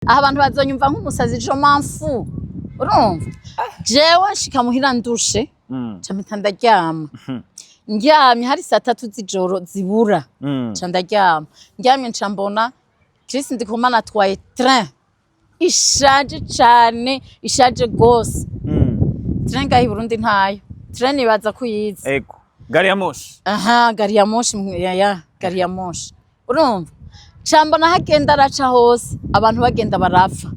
abantu bazonyumva nk'umusazi je manfu urumva jewe nshika muhira ndushe camita ndaryama ndyamye hari saa 3 z'ijoro zibura ca ndaryama ndyamye nca mbona Chris NDIKUMANA atwaye train ishaje cane ishaje gose train gahi Burundi ntayo train ibaza kuyiza ego gari ya moshi gari ya moshi gari ya moshi urumva Chambona hagenda araca hose abantu bagenda barapfa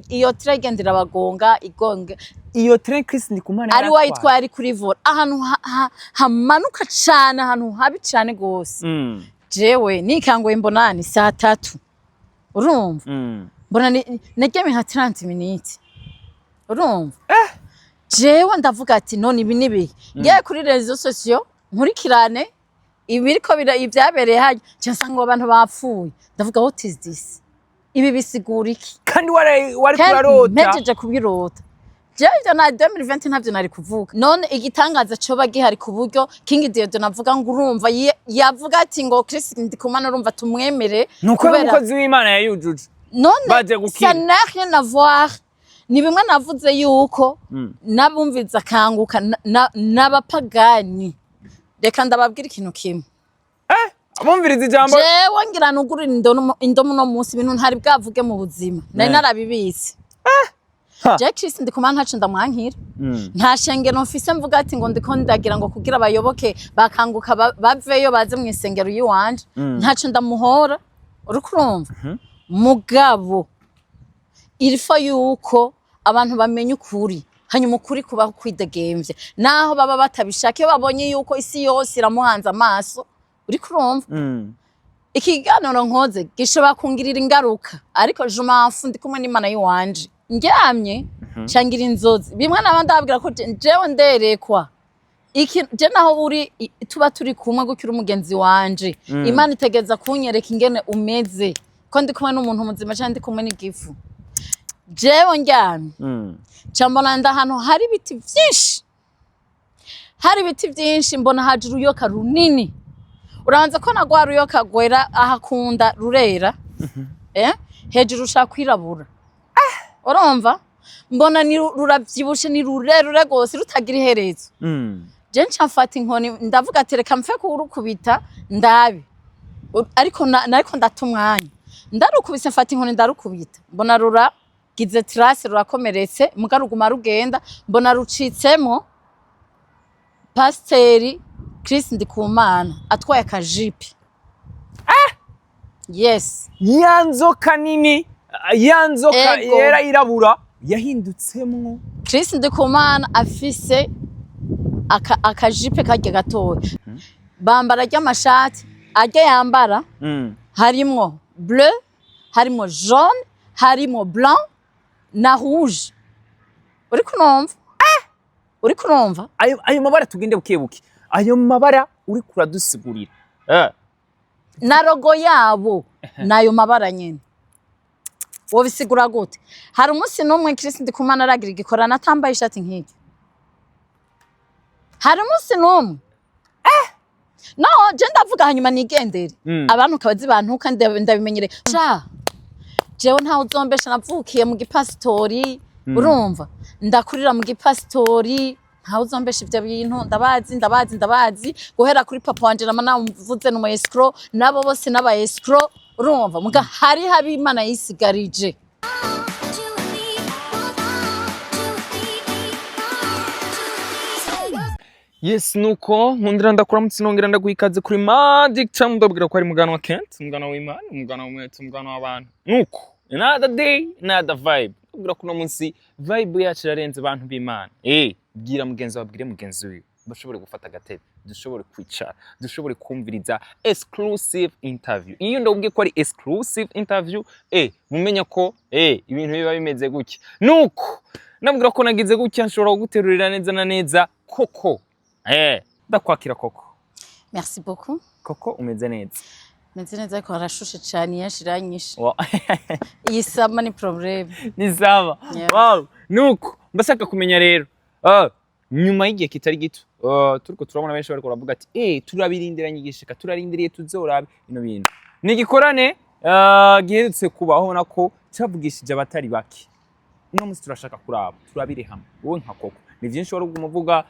iyo train igendera bagonga igonga iyo train Chris NDIKUMANA ari wayitwaye ari kuri vola ahantu hamanuka cyane ahantu habi cyane gose jewe nikangoye mbona ni saa 3 urumva mbona naryamye nka 30 minutes urumva jewe ndavuga ati none ibi nibi ngiye kuri réseaux sociaux nkurikirane ibiriko ibyabereye haje cyasanga abantu bapfuye ndavuga what is this ibi bisigura iki kandi wari kurarota mejeje kubirota jeje na 2020 ntavyo nari kuvuga none igitangaza cyo bagihari ku buryo King Dedo navuga ngo urumva yavuga ati ngo Chris NDIKUMANA urumva tumwemere nuko umukozi w'Imana yayujuje none ça n'a rien à voir ni bimwe navuze yuko nabumviza kanguka n'abapagani reka ndababwira ikintu kimwe abumviriza ijambo jewe ngira nugurira indomo no munsi ibintu ntari bwavuge mu buzima nari narabibitse Chris NDIKUMANA ntacu ndamwankira nta shengero mfise mvuga ati ngo ndiko ndagira ngo kugira abayoboke bakanguka baveyo baze mu isengero yiwanje ntacu ndamuhora urukurumva mugabo ilfo yuko abantu bamenye ukuri hanyuma ukuri kubaho kwidegemvye naho baba batabishake babonye yuko isi yose iramuhanze amaso uri kurumva ikiganiro nkoze gishobora kungirira ingaruka ariko je manfu ndi kumwe n'Imana yiwanje ndyamye cangira inzozi bimwe nabandi ababwira ko jewe nderekwa iki je naho uri tuba turi kumwe gukira umugenzi wanje Imana itegeza kunyereka ingene umeze ko ndi kumwe n'umuntu muzima cyane ndi kumwe n'igifu jewe ndyamye cambona ndahantu hari ibiti byinshi mbona haje uruyoka runini uranze ko nagwa ruyoka gwera ahakunda rurera hejuru ushaka kwirabura urumva mbona ni ruravyibushe ni rurerure gose rutagira iherezo je ncamfata inkoni ndavuga ati reka mfe kurukubita ndabe ariko nariko ndatumwanya ndarukubise mfata inkoni ndarukubita mbona ruragize trace rurakomeretse mugaruguma rugenda mbona rucitsemo Pasiteri Chris NDIKUMANA atwaye akajipi yes yanzoka nini yanzoka yera irabura yahindutsemwo Chris NDIKUMANA afise akajipe kajya gatoya bambara ry'amashati ajya yambara harimo bleu harimo jaune harimo blanc na rouge uri kunumva uri kunumva ayo mabara tugende bukebuke ayo mabara uri kuradusigurira na logo yabo nayo mabara nyene wobisigura gute hari umunsi numwe Chris NDIKUMANA aragira igikorana atambaye ishati nk'iki hari umunsi numwe no je ndavuga hanyuma nigendere abantu kabazi bantuka ndabimenyere jewe nta uzombesha navukiye mu gipasitori urumva ndakurira mu gipasitori nta uzombesha ivyo bintu ndabazi guhera kuri papa wanje namuvuze no escro nabo bose n'aba escro urumva muga hari habi Imana yisigarije yes nuko nkundira ndakuramutse nongera ndaguhikaze kuri Magic cyangwa ndabwira ko ari mugano wa Kent mugano w'Imana mugano w'umwete mugano w'abantu nuko another day another vibe ndabwira ko no munsi vibe yacu irarenze abantu b'Imana bwira mugenzi wabwire mugenzi wiwe bashobore gufata gatebe dushobore kwicara dushobore kumviriza exclusive interview iyo ndabwiye ko ari exclusive interview mumenya ko ibintu biba bimeze gutya nuko nabwira ko nagize gutya nshobora kuguterurira neza na neza COCO ndakwakira COCO merci beaucoup COCO umeze neza meze neza ko arashushe cyane yashiranyishe iyi sama ni problem ni sama wow nuko mbasaka kumenya rero nyuma y'igihe kitari gito turiko turabona benshi bariko baravuga ati turabirindiranye igishika turarindiriye tuzorabe ino bintu nigikorane giherutse kubaho nako cyavugishije abatari bake. Uno munsi turashaka kuraba turabire hamwe wowe nka koko ni byinshi wari umuvuga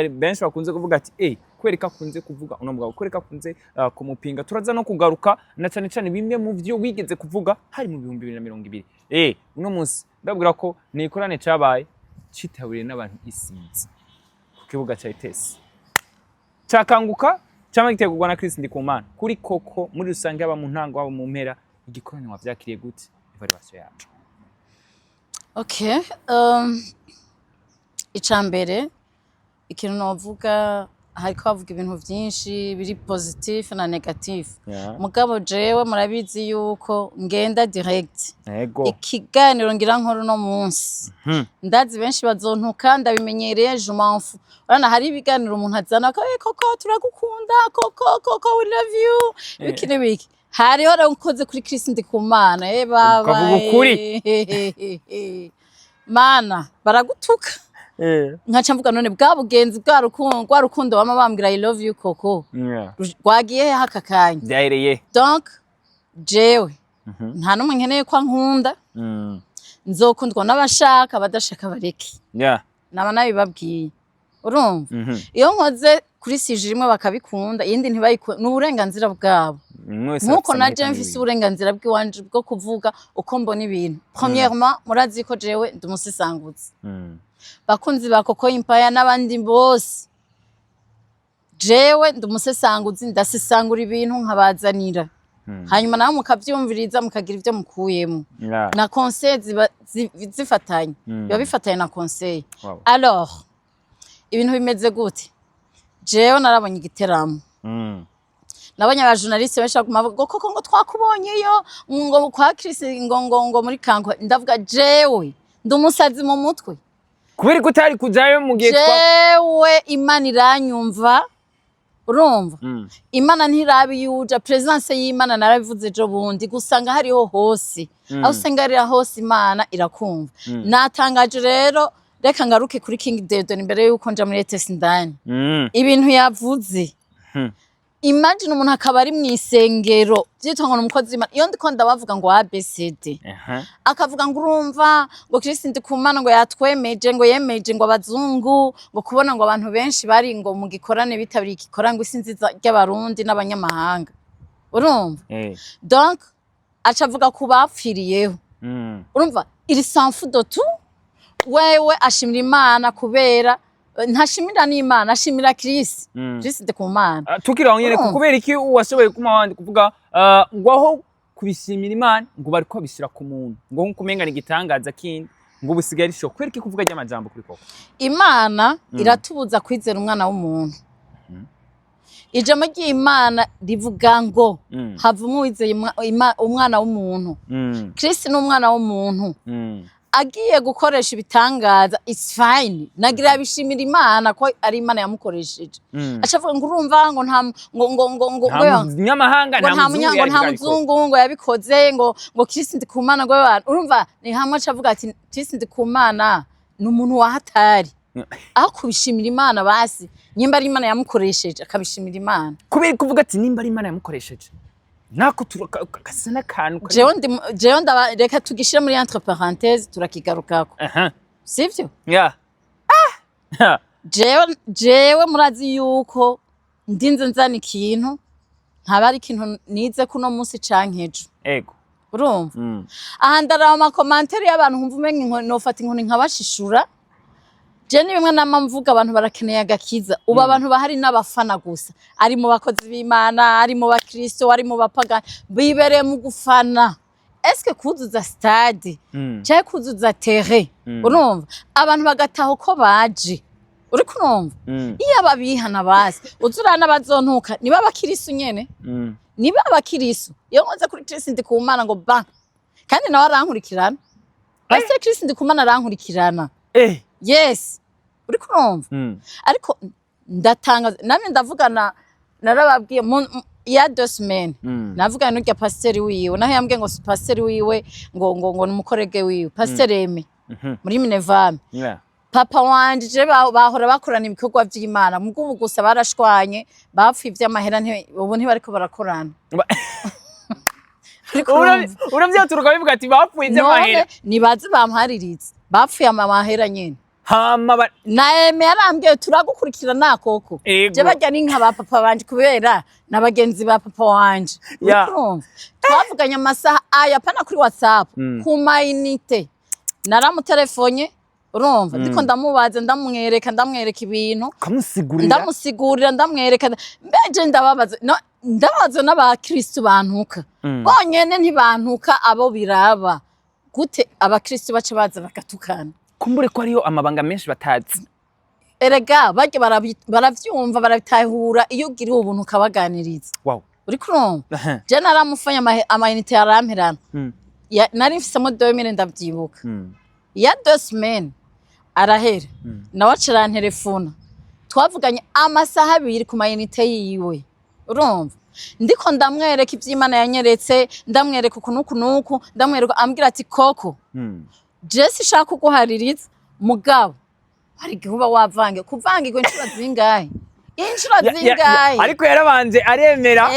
benshi bakunze kuvuga ati kwereka akunze kuvuga uno mugabo kwereka akunze kumupinga turaza no kugaruka na cyane cyane bimwe mu byo wigeze kuvuga hari mu 2020 uno munsi ndabwira ko ni ikorane cyabaye citaburiye n'abantu isinzi ku kibuga cya Itesi cyakanguka cyangwa gitegurwa na Chris NDIKUMANA kuri COCO muri rusange aba mu ntango aba mu mpera igikorane wavyakiriye gute evaluation yacu? Okay, icambere ikintu novuga hariko bavuga ibintu byinshi biri positif na negatif. Mugabo jewe murabizi yuko ngenda direct. Ikiganiro ngira nkuru no munsi. Ndazi benshi bazontuka ndabimenyereye je m'en fous. Urana hari ibiganiro umuntu azana ko koko turagukunda koko we love you. Bikine biki. Hariho rankoze kuri Chris NDIKUMANA baba. Kavuga ukuri. Mana baragutuka. Nkaca mvuga none bwa bugenzi bwa rukundo bama bambwira I love you koko. Rwagiye hakakanye. Byahereye. Donc jewe nta numwe nkeneye ko nkunda. Nzokundwa n'abashaka badashaka bareke. Naba nabibabwiye. Urumva? Iyo nkoze kuri sije rimwe bakabikunda yindi ntibayikunda n'uburenganzira bwabo. Nuko naje mfise uburenganzira bw'iwanje bwo kuvuga uko mbona ibintu. Premièrement murazi ko jewe ndumusisanguzi. Bakunzi ba COCO impaya n'abandi bose jewe ndumusesanguzi ndasesangura ibintu nkabazanira hanyuma nawe mukavyumviriza mukagira ivyo mukuyemo na conseil zifatanye biba bifatanye na conseil. Alors ibintu bimeze gute? Jewe narabonye igiteramo nabonye aba journaliste benshi bavuga koko ngo twakubonyeyo ngo kwa Chris ngo muri kanko ndavuga jewe ndumusazi mu mutwe kubera ko utari kujayo mu gihe jewe Imana iranyumva. Urumva? Imana ntirabi yuja presence y'Imana narabivuze jo bundi gusanga hariho hose aho usengarira hose Imana irakumva. Natangaje rero reka ngaruke kuri King Dedon imbere yuko nja muri Itesi ndani ibintu yavuze. Imagine umuntu akaba ari mwisengero byitwa ngo umukozi Imana iyo ndiko ndabavuga ngo ABCD akavuga ngo urumva ngo Chris NDIKUMANA ngo yatwemeje ngo yemeje ngo abazungu ngo kubona ngo abantu benshi bari ngo mu gikorane bitabiriye igikora ngo isinziza ry'abarundi n'abanyamahanga. Urumva? Donc acavuga ku bapfiriyeho. Urumva iri sanfu de tout wewe ashimira Imana kubera ntashimira n'Imana ashimira Chris NDIKUMANA. Tukiraho nyene kubera iki washoboye kumawandi kuvuga ngo aho kubishimira Imana ngo bari ko bishyira ku muntu ngo nkumengana igitangaza kindi ngo busigari sho kubera iki kuvuga ry'amajambo kuri koko. Imana iratubuza kwizera umwana w'umuntu. Ijambo ry'Imana rivuga ngo havumwe wizeye umwana w'umuntu. Chris n'umwana w'umuntu. Agiye gukoresha ibitangaza is fine nagira bishimira Imana ko ari Imana yamukoresheje. Acavuga ngo urumva ngo nta ngo nyamahanga nta muzungu ngo yabikoze ngo Chris NDIKUMANA ngo urumva ni hamwe acavuga ati Chris NDIKUMANA n'umuntu wa hatari aho kubishimira Imana basi nyimba ari Imana yamukoresheje akabishimira Imana kubera kuvuga ati nimba ari Imana yamukoresheje nako turakasana kantu jewe reka tugishira muri entre parenthèses turakigarukako. Sivyo? Jewe murazi yuko ndinze nzana ikintu ntaba ari ikintu nize kuno munsi cankejo. Urumva? Aha ndaraba ama commentaire y'abantu nkumva umenye nofata inkoni nkabashishura. Je ni bimwe namamvuga abantu barakeneye agakiza. Uba abantu bahari n'abafana gusa. Ari mu bakozi b'Imana, ari mu bakristo, ari mu bapagani bibereye mu gufana. Eske kuzuza stade? Cyaye kuzuza terrain. Urumva? Abantu bagataho ko baje. Uri kunumva? Iyo ababihana basi. Uzurana bazontuka niba bakirisu nyene. Niba bakirisu. Iyo nkoze kuri Chris NDIKUMANA ngo ba. Kandi nawe arankurikirana. Ese Chris NDIKUMANA arankurikirana. Yes. Uri kunumva? Ariko ndatanga namwe ndavugana narababwiye ya 2 semaines navugana n'urya pasteur wiwe naho yambwiye ngo pasteur wiwe ngo numukorege wiwe pasteur Eme muri Minevame. Papa wanje bahora bakorana ibikorwa by'Imana mugubu gusa barashwanye bapfivye amahera ubu ntibariko barakorana. Uravyaturuka bivuga ati bapfuye ivy'amahera. Nibazi bampariritse. Bapfuye amahera nyene. Hama Naeme yarambwiye turagukurikirana koko. Je barya ni nka ba papa banje kubera nabagenzi ba papa wanje. Twavuganye amasaha aya pana kuri WhatsApp ku mainite. Naramutelefone urumva ndiko ndamubaza ndamwereka ibintu ndamusigurira ndamwereka mbeje ndabaza n'abakristo bantuka bonyene ntibantuka abo biraba gute abakristo bace baza bagatukana kumbure ko ariyo amabanga menshi batazi erega barye baravyumva barabitahura iyo ugiriye ubuntu kabaganiriza uri kurumva je naramufanya amayinite yaramperana nari mfisemo 2000 ndavyibuka ya 2 semaines arahera nawe acirantelefona twavuganye amasaha 2 ku mayinite yiwe urumva ndiko ndamwereka ivy'Imana yanyeretse ndamwereka ukunuku ndamwereka ambwira ati koko Jesse shaka kuguhaririza mugabo hari gihuba wavange kuvangirwa inshuro zingahe ariko yarabanje aremera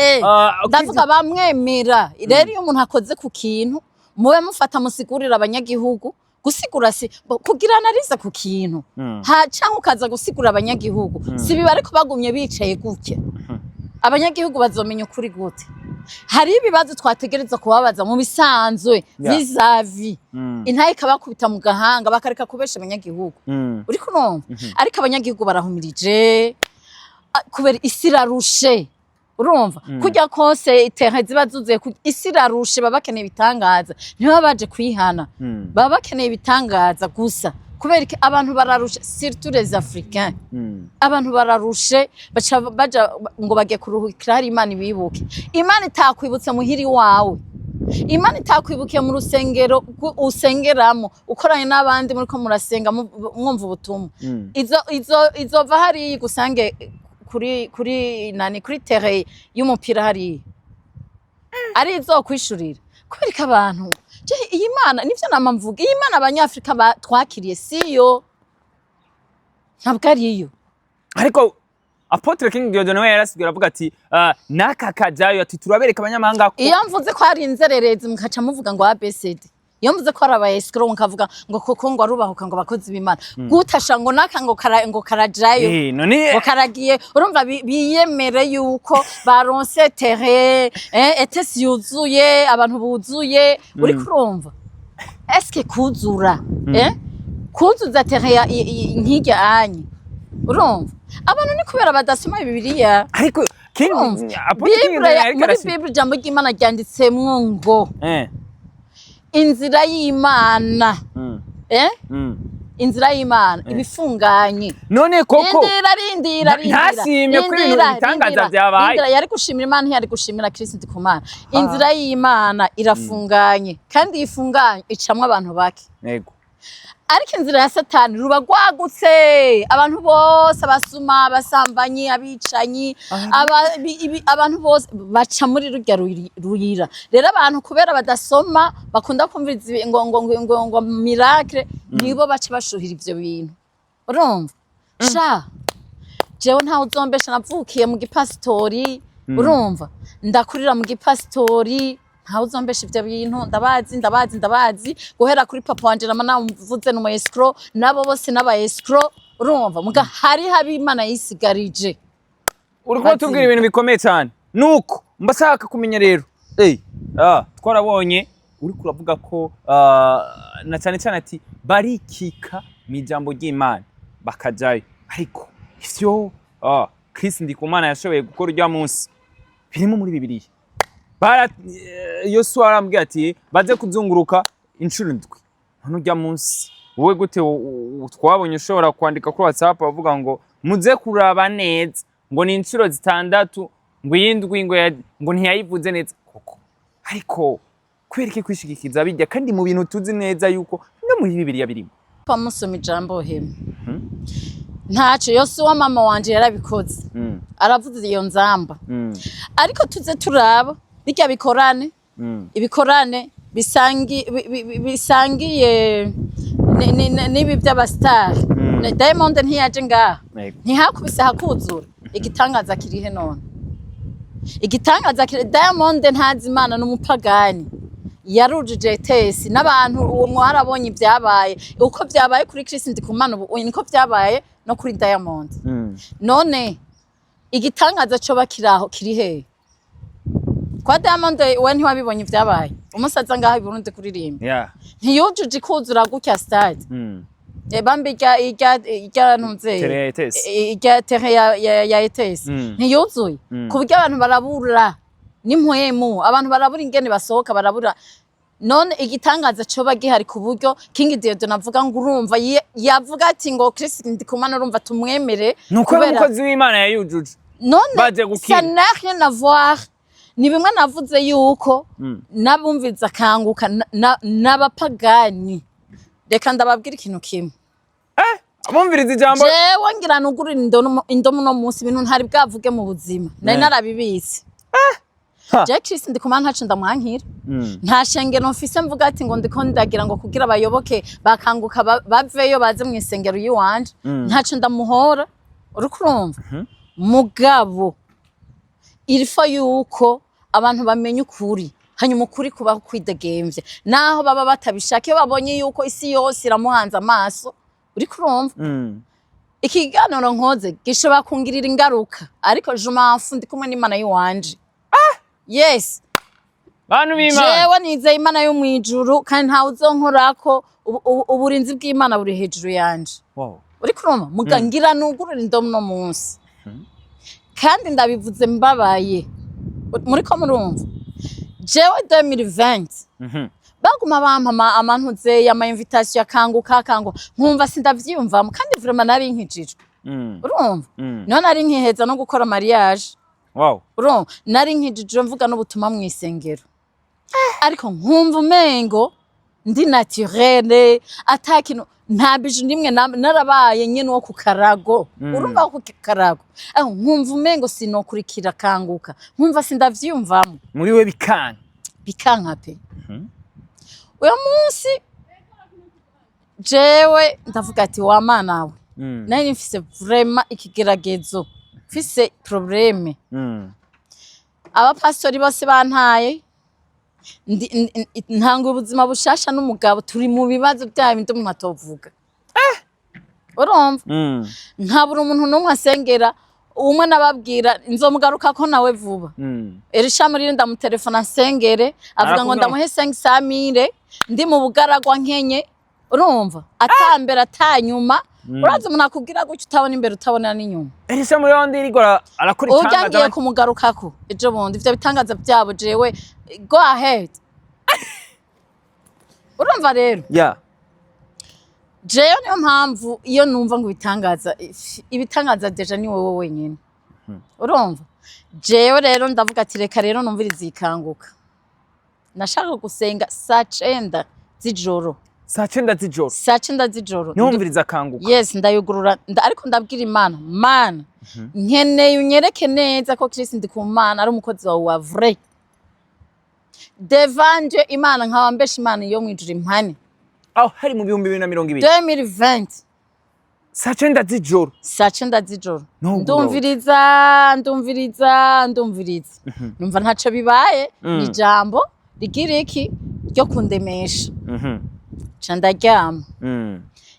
ndavuga bamwemera rero iyo umuntu akoze ku kintu mube mufata musigurira abanyagihugu gusigura si kugira analize ku kintu ha cyangwa ukaza gusigura abanyagihugu si biba ariko bagumye bicaye gutya abanyagihugu bazomenya ukuri gute hari ibibazo twategereza kubabaza mu bisanzwe bizavi intaye kabakubita mu gahanga bakareka kubesha abanyagihugu uri kunomva ariko abanyagihugu barahumirije kubera isirarushe urumva kujya kose itehe zibazuze isirarushe babakeneye bitangaza niba baje kwihana baba bakeneye bitangaza gusa kubera abantu bararushe surtout les africains abantu bararushe baja ngo bagiye kuruhukira hari Imana ibibuke Imana itakwibutse muhiri wawe Imana itakwibukiye mu rusengero usengeramo ukoranye n'abandi muri ko murasenga mwumva ubutumwa izova hari gusange kuri terre y'umupira hari ari izokwishurira kubereka abantu je iyi Mana nivyo namamvuga iyi Mana abanyafrika twakiriye siyo ntabwo ariyo ariko Apotre King Diodo nawe yarasigaye avuga ati naka kajayo ati turabereka abanyamahanga ko iyo mvuze ko ari inzererezi mukaca muvuga ngo ABCD iyo mvuze ko ari abayescro mukavuga ngo koko ngo arubahuka ngo bakozi b'Imana gutasha ngo naka ngo karajayo none ngo karagiye urumva biyemere yuko baronse terre etesi yuzuye abantu buzuye uri kurumva eske kuzura kuzuza terre nk'ijya anyi urumva abantu ni kubera badasoma Bibiliya ariko muri Bible jambo ry'Imana ryanditsemwo ngo inzira y'Imana inzira y'Imana ibifunganye none koko rindira ntasimye kuri ibintu bitangaza byabaye yari gushimira Imana yari gushimira Chris NDIKUMANA inzira y'Imana irafunganye kandi ifunganye icamwe abantu bake yego ariko inzira ya Satani ruba gwagutse abantu bose abasuma abasambanyi abicanyi abantu bose baca muri rujya ruyira rero abantu kubera badasoma bakunda kumviriza ngo miracle nibo baca bashuhira ivyo bintu urumva sha jewe ntawe uzombesha navukiye mu gipastori urumva ndakurira mu gipastori ntawe uzombesha ivyo bintu ndabazi guhera kuri papa wanje namuvuze no escro nabo bose n'abaescro urumva muga hari habi Imana yisigarije uriko tubwira ibintu bikomeye cyane nuko mbashaka kumenya rero twarabonye uri kuravuga ko na cyane ati barikika mu ijambo ry'Imana bakajayo ariko ivyo Chris NDIKUMANA yashoboye gukora urya munsi birimo muri Bibiliya Yosuwa arambwira ati baze kuzunguruka inshuro ndwi none urya munsi wowe gute twabonye ushobora kwandika kuri WhatsApp bavuga ngo muze kuraba neza ngo ni inshuro 6 ngo yindwi ngo ntiyayivuze neza koko ariko kwereke kwishikikiza bijya kandi mu bintu tuzi neza yuko no muri Bibiliya birimo pamusoma ijambo hema ntaco Yosuwa mama wanje yarabikoze aravuze iyo nzamba ariko tuze turaba bijya bikorane ibikorane bisangiye nibi by'abastar Diamond ntiyaje ngaha ntihakubise hakuzura igitangaza kirihe none igitangaza kire Diamond ntazi Imana n'umupagani yarujije tesi n'abantu uwo mwarabonye ibyabaye uko byabaye kuri Chris NDIKUMANA ubu niko byabaye no kuri Diamond none igitangaza cyo bakiraho kiri he kwa Diamond we ntiwabibonye ibyabaye umusaza ngaho i Burundi kuririmba ntiyujuje ikuzura gutya stade bambijya ijya ntunze ijya tere ya ETS ntiyuzuye kubyo abantu barabura nimpuhemu abantu barabura ingene basohoka barabura none igitangaza cyo bagihari ku buryo King Dedo navuga ngo urumva yavuga ati ngo Chris NDIKUMANA urumva tumwemere nuko umukozi w'Imana yayujuje none ça n'a rien à voir ni bimwe navuze yuko nabumviza kanguka n'abapagani reka ndababwira ikintu kimwe abumviriza ijambo jewe ngira nugurira indomo no munsi ibintu ntari bwavuge mu buzima nari narabibitse Chris NDIKUMANA ntacu ndamwankira nta shengero mfise mvuga ati ngo ndiko ndagira ngo kugira abayoboke bakanguka baveyo baze mu isengero yiwanje ntacu ndamuhora uri kurumva mugabo ilifo yuko abantu bamenye ukuri hanyuma ukuri kubaho kwidegemvye naho baba batabishaka babonye yuko isi yose iramuhanze amaso uri kurumva ikiganiro nkoze gishobora kungirira ingaruka ariko jumafu ndi kumwe n'Imana yiwanje yes bantu b'Imana jewe nizeye Imana yo mwijuru kandi ntawe uzonkorako uburinzi bw'Imana buri hejuru yanje uri kurumva mugangira nugurira indomo no munsi kandi ndabivuze mbabaye muri ko murumva jewe 2020 baguma bampa amantuze ama invitation akanguka nkumva sindavyiyumvamo kandi vraiment nari nkijijwe urumva none nari nkiheza no gukora mariage urumva nari nkijijwe mvuga n'ubutuma mu isengero ariko nkumva umengo ndi naturelle atakino nta biju nimwe narabaye nyene wo ku karago urumva ku karago aho nkumva umengo sinokurikira kanguka nkumva sindavyiyumvamo muri we bikanka pe uyo munsi jewe ndavuga ati wa mana we nari mfise vraiment ikigeragezo mfise probleme abapastori bose bantaye ntanga ubuzima bushasha n'umugabo turi mu bibazo bya bindi mu matovuga urumva nkabura umuntu n'umwe asengera umwe nababwira nzomugaruka ko nawe vuba erisha muri ndamutelefona asengere avuga ngo ndamuhe 500,000 ndi mu bugaragwa nkenye urumva atambera atanyuma uraza umuntu akubwira gutyo utabona imbere utabona n'inyuma erisha muri yondi rigora arakora itangaza ujangiye kumugarukako ejo bundi ivyo bitangaza byabo jewe go ahead urumva rero jewe niyo mpamvu iyo numva ngo ibitangaza deja ni wowe wenyine urumva jewe rero ndavuga ati reka rero numviriza ikanguka nashaka gusenga saa 9 z'ijoro saa 9 z'ijoro numviriza kanguka yes ndayugurura ariko ndabwira Imana mana nkeneye unyereke neza ko Chris NDIKUMANA ari umukozi wawe wa vrai devanje Imana nkabambesha Imana iyo mwijuru impane hari mu 2020 2020 saa 9 z'ijoro ndumviriza numva ntaco bibaye ni jambo rigira iki ryo kundemesha ca ndaryama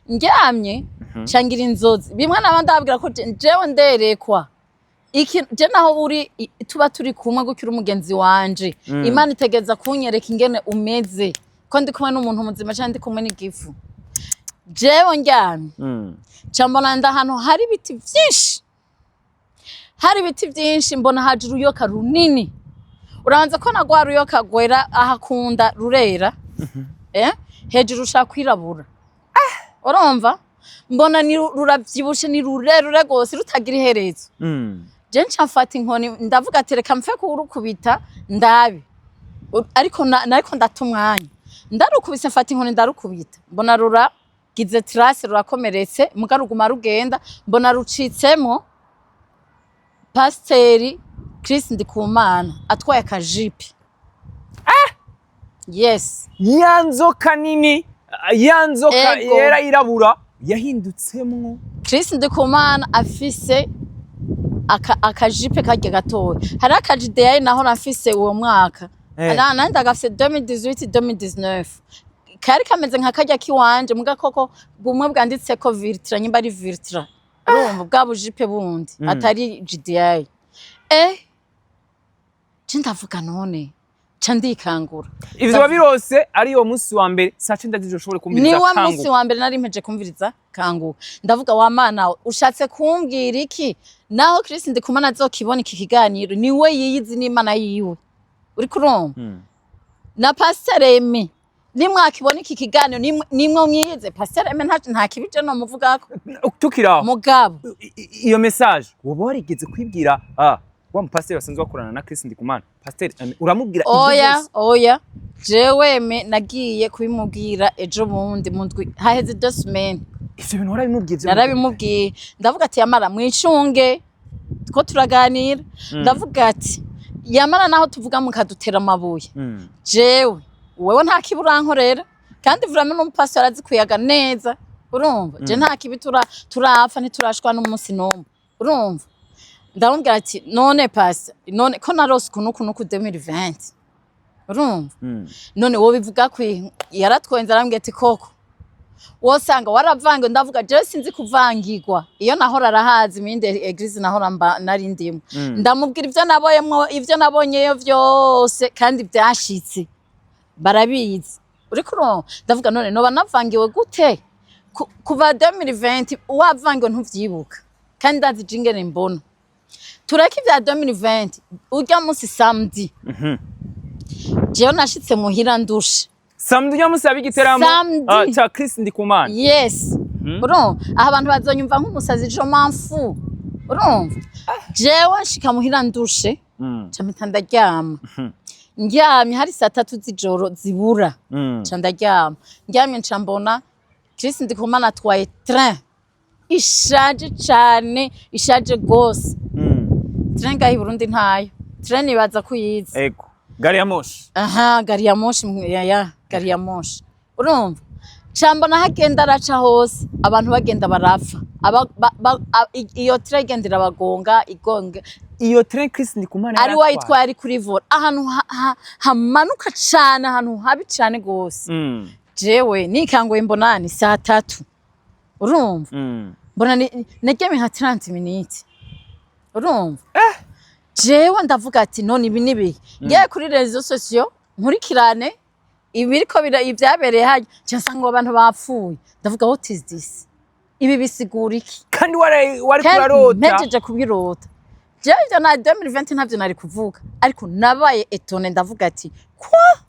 ndyamye cangira inzozi bimwe nabandi ababwira ko jewe nderekwa iki je naho uri tuba turi kumwe gukira umugenzi wanje Imana itegeza kunyereka ingene umeze ko ndi kumwe n'umuntu muzima cyane ndi kumwe n'igifu jewe ndyamye mbona ndahantu hari ibiti byinshi mbona haje uruyoka runini urabanza ko nagwa ruyoka gwera ahakunda rurera hejuru ushaka kwirabura urumva mbona ni ruravyibushe ni rurerure gose rutagira iherezo je ncafata inkoni ndavuga ati reka mfe kurukubita ndabe ariko ndatumwanya ndarukubise mfata inkoni ndarukubita mbona ruragize trace rurakomeretse mugaruguma rugenda mbona rucitsemo Pasiteri Chris NDIKUMANA atwaye akajipi yes yanzoka nini yanzoka yera irabura yahindutsemwo Chris NDIKUMANA afise akajipe karya gatoya hari akajideyaye naho nafise uwo mwaka nandi agafise 2018 2019 kari kameze nka karya kiwanje muga koko bumwe bwanditseko virtra nyimba ari virtra urumva bwa bujipe bundi atari jideyaye ndavuga none ndikangura ivyo babirose ari uwo munsi wa mbere saa 9 zizoshobore kumviriza kangu ni wa munsi wa mbere nari mpeje kumviriza kangu ndavuga wa mana ushatse kumbwira iki naho Chris NDIKUMANA azokibona iki kiganiro niwe yiyizi n'Imana yiwe uri kurumva na Pastor Emi nimwakibona iki kiganiro nimwe myiyize Pastor Emi nta kibije no muvugako tukiraho mugabo iyo message woba warigeze kwibwira wa mpasiteri basanzwe bakorana na Chris NDIKUMANA pasiteri uramubwira oya jewe nagiye kubimubwira ejo bundi mundwi haheze 2 semaines ivyo bintu warabimubwiye narabimubwiye ndavuga ati yamara mwicunge ko turaganira ndavuga ati yamara naho tuvuga mukadutera amabuye jewe wewe nta kiburankorera kandi vraiment n'umupasiteri azi kuyaga neza urumva je nta kibi turapfa ntiturashwa n'umunsi nomwe urumva ndamubwira ati none pasi none ko narose kunuku 2020 urumva none wo bivuga ko yaratwenza arambwira ati koko wosanga waravange ndavuga je sinzi kuvangirwa iyo nahora arahazi iminde eglise nahora nari ndimo ndamubwira ivyo nabonyeyo vyose kandi byashitse barabizi uri kuro ndavuga none no banavangiwe gute kuva 2020 wavangiwe ntuvyibuka kandi ndazi jingene mbona tureke vya 2020 urya munsi samedi jewe nashitse muhira ndushe samedi urya munsi yabigiteramo cha Chris NDIKUMANA yes urumva abantu bazonyumva nk'umusazi je manfu urumva jewe nshika muhira ndushe camita ndaryama ndyamye hari saa 3 z'ijoro zibura ca ndaryama ndyamye nca mbona Chris NDIKUMANA atwaye train ishaje cane ishaje gose train gahi Burundi ntayo train ibaza kuyiza ego gari ya moshi gari ya moshi gari ya moshi urumva cambona hagenda araca hose abantu bagenda barapfa iyo train igendera bagonga igonga iyo train Chris NDIKUMANA ari wayitwaye ari kuri vora ahantu hamanuka cane ahantu habi cane gose jewe nikangoye mbona ni saa 3 urumva mbona naryamye nka 30 minutes urumva jewe ndavuga ati none ibi nibi ngiye kuri réseaux sociaux nkurikirane ibiriko ibyabereye haje cyasanga abantu bapfuye ndavuga what is this ibi bisigura iki kandi wari kurarota mejeje kubirota jewe na 2020 ntavyo nari kuvuga ariko nabaye etone ndavuga ati kwa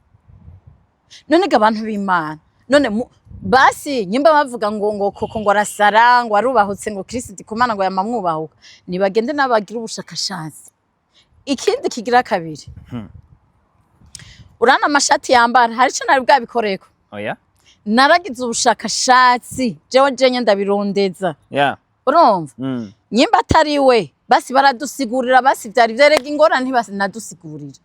none abantu b'Imana none basi nyimba bavuga ngo koko ngo arasara ngo arubahutse ngo Chris NDIKUMANA ngo yamamwubahuka nibagende nabagira ubushakashatsi ikindi kigira kabiri urana amashati yambara hari cyo nari bwabikoreko oya naragize ubushakashatsi jewe jenye ndabirondeza urumva nyimba atari we basi baradusigurira basi byari byerega ingorane ntibasi nadusigurira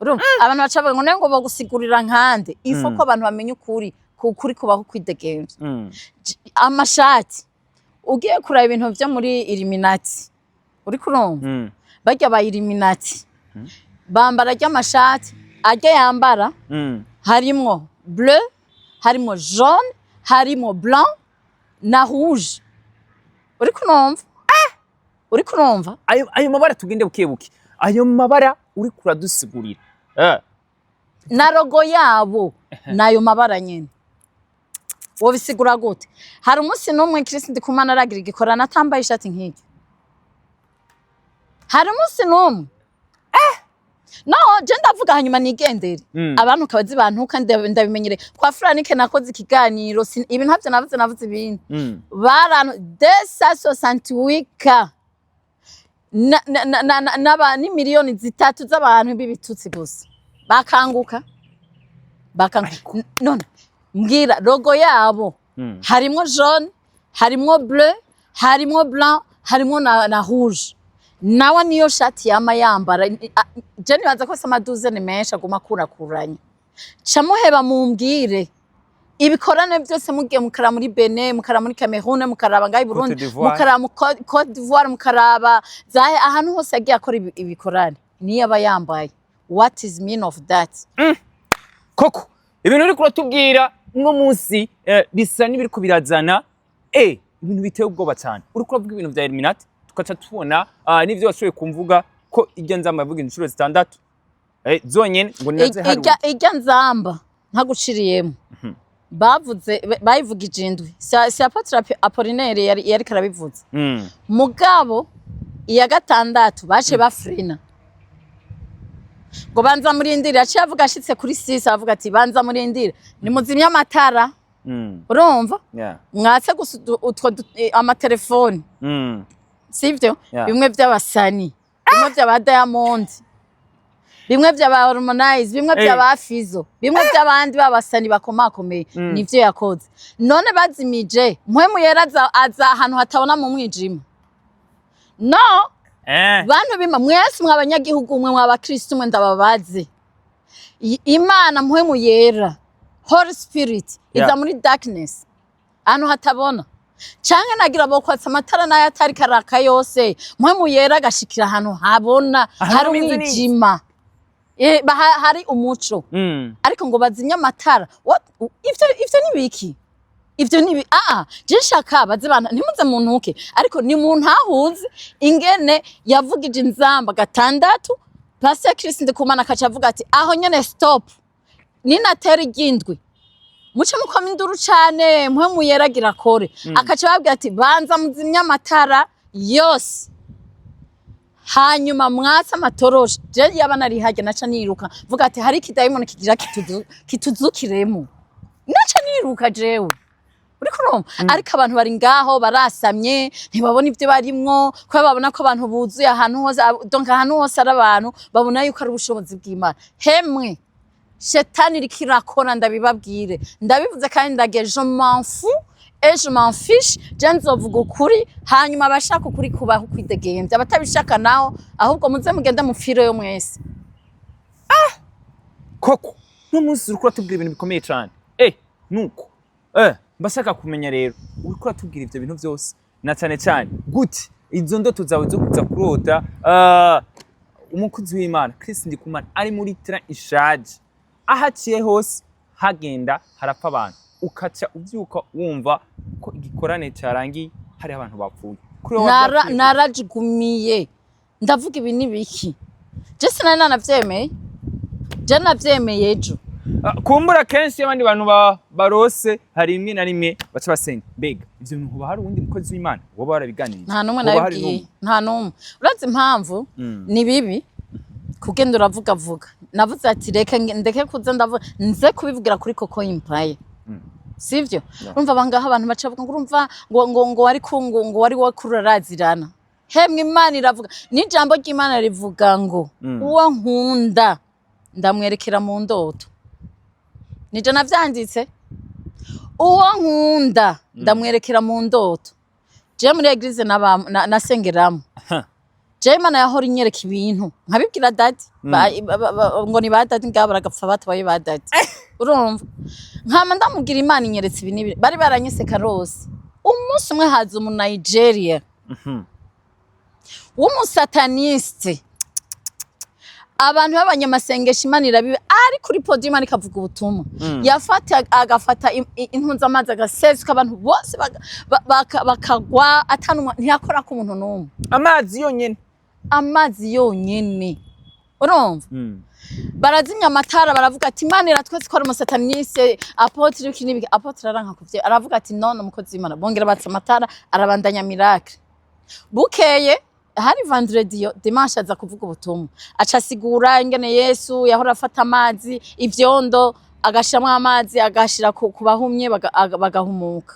urumva abantu bacavuga ngo nengo bagusigurira nkande ifo ko abantu bamenye ukuri kubaho kwidegenza amashati ugiye kuraba ibintu byo muri Illuminati uri kurumva bajya ba Illuminati bambara ry'amashati ajya yambara harimo bleu harimo jaune harimo blanc na rouge uri kurumva ayo mabara tugende bukebuke ayo mabara uri kuradusigurira na logo yabo nayo mabara nyene wo bisigura gute hari umunsi n'umwe Chris NDIKUMANA aragira igikorana atambaye ishati nk'iki hari umunsi n'umwe no je ndavuga hanyuma nigendere abantu kabazi bantuka ndabimenyere kwa Franike nakoze ikiganiro ibi ntavyo navuze ibintu barano 268 ni miliyoni 3 z'abantu b'ibitutsi gusa bakanguka none mbwira logo yabo harimo jaune harimo bleu harimo blanc harimo na rouge nawa niyo shati yama yambara je nibaza ko sama 12 menshi aguma kurakuranye camuheba mumbwire ibikorane byose mugiye mukara muri Benin mukara muri Cameroon mukaraba ngayi Burundi mukara mu Côte d'Ivoire mukaraba zahe ahantu hose yagiye akora ibikorane ni yaba yambaye what is mean of that koko ibintu uri kuratubwira no munsi bisa n'ibiri kubirazana ibintu biteye ubwoba cyane uri kuravuga ibintu bya Illuminati tukaca tubona n'ivyo washoboye kumvuga ko irya nzamba yavuga inshuro zitandatu zonyene ngo naze hari irya nzamba ntaguciriyemo bavuze bayivugije indwi si Apotre Apollinaire yari karabivuze mugabo iya gatandatu bace bafrina ngo banza murindira aciye avuga ashitse kuri 6 avuga ati banza murindira ni muzimya amatara urumva mwatse gusa utwo amatelefone sivyo bimwe by'abasani bimwe by'aba Diamond bimwe by'aba Harmonize bimwe by'aba Fizo bimwe by'abandi babasani bakomakomeye nivyo yakoze none bazimije mpwemu yeraza aza ahantu hatabona mu mwijima no bantu bima mwese mwabanyagihugu mwe mw'abakristo mwe ndababaze Imana mpwemu yera Holy Spirit iza muri darkness ahantu hatabona canke nagira bokwatsa amatara nayo atari karaka yose mpwemu yera gashikira ahantu habona hari umwijima hari umuco ariko ngo bazimya amatara ivyo nibiki ivyo nibi je shaka bazibana ntimuze muntuke ariko ni muntu ahuze ingene yavugije inzamba gatandatu Pastor Chris NDIKUMANA akaca avuga ati aho nyene stop ninatera igindwi muce mukoma induru cane mpwemu yeragira kore akaca babwira ati banza muzimya amatara yose hanyuma mwatsa amatoroshi je yaba nari hajya naca niruka vuga ati hari kidayimoni kigira kituzukiremo naca niruka jewe uri kurumva ariko abantu bari ngaho barasamye ntibabona ivyo barimwo ko babona ko abantu buzuye ahantu hose donc ahantu hose ari abantu babona yuko ari ubushobozi bw'Imana hemwe shetani rikirakora ndabibabwire ndabivuze kandi ndage je m'en fous et je m'en fiche je nzovuga ukuri hanyuma abashaka ukuri kubaho kwidegembya abatabishaka naho ahubwo muze mugende mufire yo mwese koko no munsi uri kuratubwira ibintu bikomeye cyane nuko mbashaka kumenya rero uri kuratubwira ivyo bintu byose na cyane cyane gute izo ndoto zawe zo kuza kurota umukozi w'Imana Chris NDIKUMANA ari muri train ishaje ahaciye hose hagenda harapfa abantu ukaca uvyuka wumva ko igikorane cyarangiye hari abantu bapfuye narajigumiye ndavuga ibi nibiki je sinana navyemeye je navyemeye ejo kumbura kenshi abandi bantu barose hari imwe na rimwe baca basenga mbega ivyo bintu hoba hari uwundi mukozi w'Imana woba barabiganiriye nta numwe nabibwiye nta numwe urazi impamvu ni bibi kugenda uravuga navuze ati reka ndeke kuza ndavuga nze kubivugira kuri COCO impaye sivyo urumva bangaho abantu baca bavuga urumva ngo wari ngo wari wakurarazirana hemwe Imana iravuga n'ijambo ry'Imana rivuga ngo uwo nkunda ndamwerekera mu ndoto nije navyanditse uwo nkunda ndamwerekera mu ndoto je muri eglise nasengeramo je Imana yahora inyereka ibintu nkabibwira dadi ngo ni ba dadi ngabo baragapfa batabaye ba dadi urumva nkama ndamubwira Imana inyeretse ibintu bari baranyiseka rose umunsi umwe haza mu Nigeria w'umusataniste abantu b'abanyamasengesho Imana irabibe ari kuri podium Imana ikavuga ubutumwa agafata intunza amazi agasesuka abantu bose bakagwa atanumwe ntiyakora ko umuntu numwe amazi yonyene urumva barazimya amatara baravuga ati Imana iratwese ko ari umusataniste Apotre kinibika Apotre aranka kuvye aravuga ati none umukozi w'Imana bongera batsa amatara arabandanya miracle bukeye hari vendredi dimanche aza kuvuga ubutumwa aca sigura ingene Yesu yahora afata amazi ivyondo agashiramo amazi agashira ku bahumye bagahumuka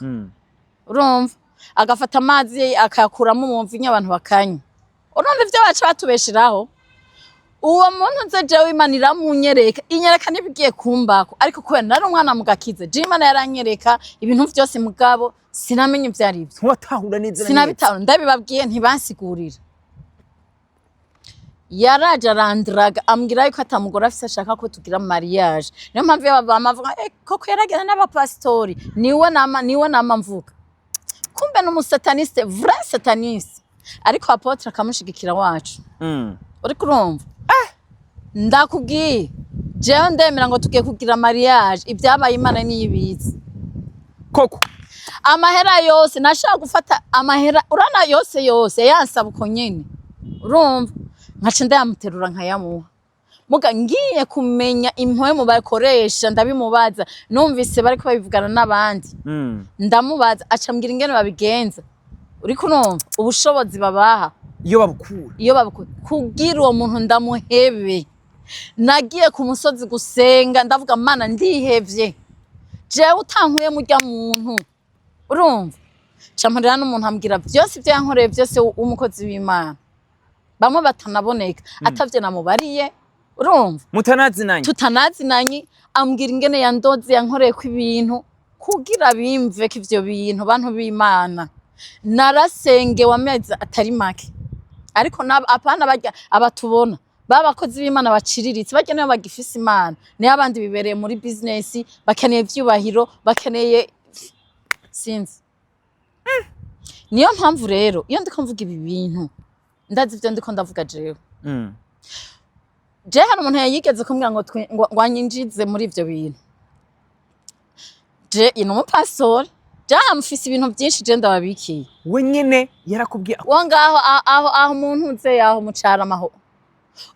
urumva agafata amazi akayakuramo umumvi abantu bakanya urumva ivyo baca batubeshiraho uwo muntu nze jewe Imana iramunyereka inyereka nibigiye kumbako ariko kubera nari umwana mugakize je Imana yaranyereka ibintu vyose mugabo sinamenye ivyo ari byo watahura neza sinabitahura ndabibabwiye ntibansigurira yaraje arandraga ambwira yuko atamugora afise ashaka ko tugira mariage niyo mpamvu bamavuga koko yaragenda n'abapastori niwe nama mvuga kumbe n'umusataniste vrai sataniste ariko apotre akamushigikira wacu uri kurumva ndakubwiye jewe ndemera ngo tugiye kugira mariage ibyabaye Imana niyibizi koko amahera yose nashaka gufata amahera urana yose yansaba uko nyene urumva nkaca ndayamuterura nkayamuha muga ngiye kumenya impuhwe mu bakoresha ndabimubaza numvise bariko babivugana n'abandi ndamubaza acambwira ingene babigenza uri kunumva ubushobozi babaha iyo babukura kugira uwo muntu ndamuhebe nagiye ku musozi gusenga ndavuga Mana ndihevye jewe utankuye murya muntu urumva camurira n'umuntu ambwira byose ibyo yankoreye byose umukozi w'Imana bamwe batanaboneka atavye namubariye urumva tutanazinanye ambwira ingene yandoze yankoreye ku ibintu kugira bimve ko ivyo bintu bantu b'Imana narasengewe amezi atari make ariko apana barya abatubona babakozi b'Imana baciriritse barya niyo bagifise Imana niyo abandi bibereye muri business bakeneye ivyubahiro bakeneye sinzi niyo mpamvu rero iyo ndiko mvuga ibi bintu ndazi ivyo ndiko ndavuga jewe je hari umuntu yigeze kumbwira ngo wanyinjize muri ivyo bintu je ino umupastori je amufise ibintu byinshi je ndababikiye we nyene yarakubwiye wo ngaho aho umuntu uze yaho mucara maho